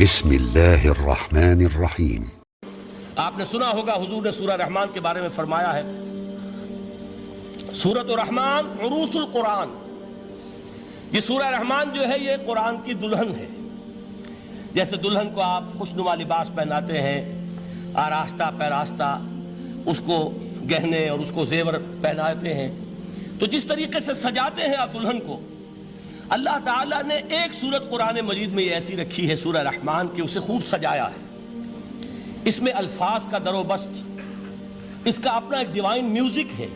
بسم اللہ الرحمن الرحیم۔ آپ نے سنا ہوگا حضور نے سورہ رحمان کے بارے میں فرمایا ہے، سورۃ الرحمن عروس القرآن۔ یہ سورہ رحمان جو ہے یہ قرآن کی دلہن ہے۔ جیسے دلہن کو آپ خوشنما لباس پہناتے ہیں، آراستہ پیراستہ اس کو گہنے اور اس کو زیور پہناتے ہیں، تو جس طریقے سے سجاتے ہیں آپ دلہن کو، اللہ تعالیٰ نے ایک سورت قرآن مجید میں یہ ایسی رکھی ہے سورہ رحمان کہ اسے خوب سجایا ہے۔ اس میں الفاظ کا در و بست، اس کا اپنا ایک ڈیوائن میوزک ہے۔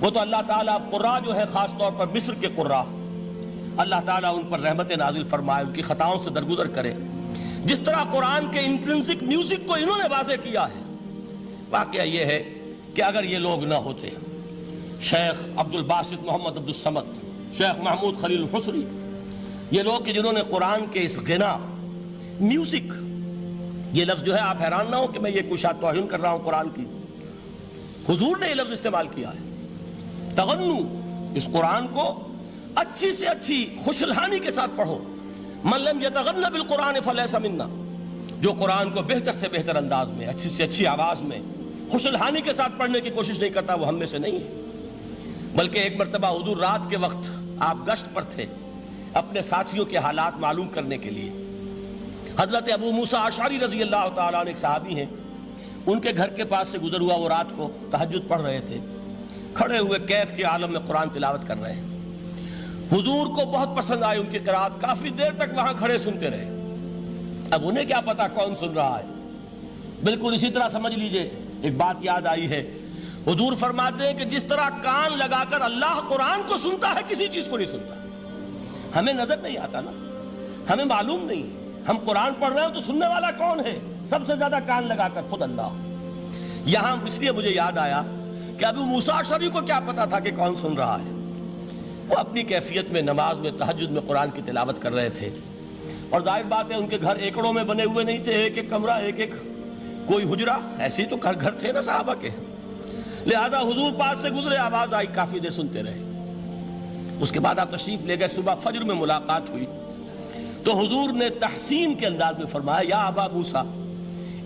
وہ تو اللہ تعالیٰ قراء جو ہے، خاص طور پر مصر کے قراء، اللہ تعالیٰ ان پر رحمت نازل فرمائے، ان کی خطاؤں سے درگزر کرے۔ جس طرح قرآن کے انٹرنسک میوزک کو انہوں نے واضح کیا ہے۔ واقعہ یہ ہے کہ اگر یہ لوگ نہ ہوتے، شیخ عبد الباسط محمد عبد الصمد، شیخ محمود خلیل الحصری، یہ لوگ کہ جنہوں نے قرآن کے اس غنا، میوزک، یہ لفظ جو ہے آپ حیران نہ ہو کہ میں یہ کوئی شاید توہین کر رہا ہوں قرآن کی، حضور نے یہ لفظ استعمال کیا ہے، تغنو، اس قرآن کو اچھی سے اچھی خوشلہانی کے ساتھ پڑھو۔ من لم یتغن بالقرآن فلیس منا، جو قرآن کو بہتر سے بہتر انداز میں، اچھی سے اچھی آواز میں، خوشلہانی کے ساتھ پڑھنے کی کوشش نہیں کرتا، وہ ہم میں سے نہیں ہے۔ بلکہ ایک مرتبہ حضور رات کے وقت آپ گشت پر تھے اپنے ساتھیوں کے حالات معلوم کرنے کے لیے۔ حضرت ابو موسیٰ اشعری رضی اللہ تعالیٰ عنہ ایک صحابی ہیں، ان کے گھر کے پاس سے گزر ہوا، وہ رات کو تہجد پڑھ رہے تھے، کھڑے ہوئے کیف کے عالم میں قرآن تلاوت کر رہے ہیں۔ حضور کو بہت پسند آئی ان کی قرات، کافی دیر تک وہاں کھڑے سنتے رہے۔ اب انہیں کیا پتا کون سن رہا ہے۔ بالکل اسی طرح سمجھ لیجئے، ایک بات یاد آئی ہے، حضور فرماتے ہیں کہ جس طرح کان لگا کر اللہ قرآن کو سنتا ہے، کسی چیز کو نہیں سنتا۔ ہمیں نظر نہیں آتا نا، ہمیں معلوم نہیں، ہم قرآن پڑھ رہے ہیں تو سننے والا کون ہے؟ سب سے زیادہ کان لگا کر خود اللہ۔ یہاں اس لیے مجھے یاد آیا کہ ابو موسیٰ اشعری کو کیا پتا تھا کہ کون سن رہا ہے۔ وہ اپنی کیفیت میں نماز میں تہجد میں قرآن کی تلاوت کر رہے تھے، اور ظاہر بات ہے ان کے گھر ایکڑوں میں بنے ہوئے نہیں تھے، ایک ایک کمرہ، ایک ایک کوئی حجرہ، ایسے ہی تو گھر تھے نا صحابہ کے۔ لہذا حضور پاس سے گزرے، آواز آئی، کافی دیر سنتے رہے۔ اس کے بعد آپ تشریف لے گئے، صبح فجر میں ملاقات ہوئی تو حضور نے تحسین کے انداز میں فرمایا، یا ابا موسیٰ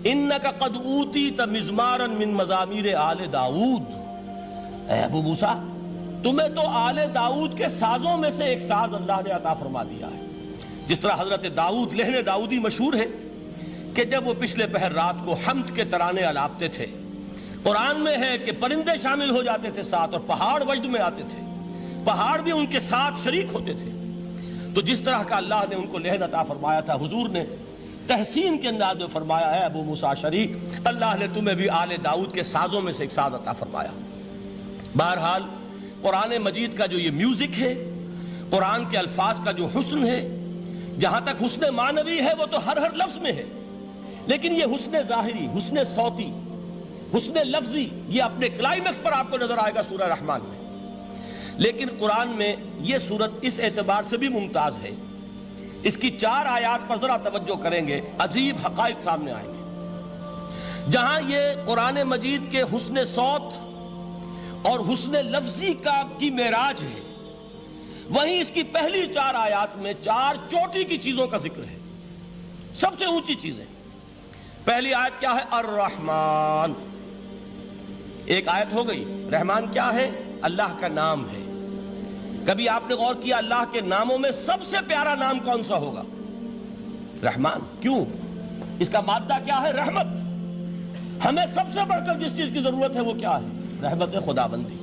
انک قد اوتیت مزمارا من مزامیر آل داؤد، اے ابو موسیٰ تمہیں تو آل داؤد کے سازوں میں سے ایک ساز اللہ نے عطا فرما دیا ہے۔ جس طرح حضرت داؤد، لہن داؤدی مشہور ہے کہ جب وہ پچھلے پہر رات کو حمد کے ترانے الاپتے تھے، قرآن میں ہے کہ پرندے شامل ہو جاتے تھے ساتھ، اور پہاڑ وجد میں آتے تھے، پہاڑ بھی ان کے ساتھ شریک ہوتے تھے۔ تو جس طرح کا اللہ نے ان کو لہن عطا فرمایا تھا، حضور نے تحسین کے انداز میں فرمایا ہے، ابو موسیٰ اشعری اللہ نے تمہیں بھی آل داؤد کے سازوں میں سے ایک ساز عطا فرمایا۔ بہرحال قرآن مجید کا جو یہ میوزک ہے، قرآن کے الفاظ کا جو حسن ہے، جہاں تک حسن معنوی ہے وہ تو ہر لفظ میں ہے، لیکن یہ حسن ظاہری، حسن صوتی، حسن لفظی، یہ اپنے کلائمیکس پر آپ کو نظر آئے گا سورہ رحمان میں۔ لیکن قرآن میں یہ سورت اس اعتبار سے بھی ممتاز ہے، اس کی 4 آیات پر ذرا توجہ کریں گے، عجیب حقائق سامنے آئیں گے۔ جہاں یہ قرآن مجید کے حسن صوت اور حسن لفظی کی معراج ہے، وہیں اس کی پہلی 4 آیات میں 4 چوٹی کی چیزوں کا ذکر ہے، سب سے اونچی چیزیں۔ پہلی آیت کیا ہے؟ الرحمن، ایک آیت ہو گئی۔ رحمان کیا ہے؟ اللہ کا نام ہے۔ کبھی آپ نے غور کیا اللہ کے ناموں میں سب سے پیارا نام کون سا ہوگا؟ رحمان۔ کیوں؟ اس کا مادہ کیا ہے؟ رحمت۔ ہمیں سب سے بڑھ کر جس چیز کی ضرورت ہے وہ کیا ہے؟ رحمت خداوندی۔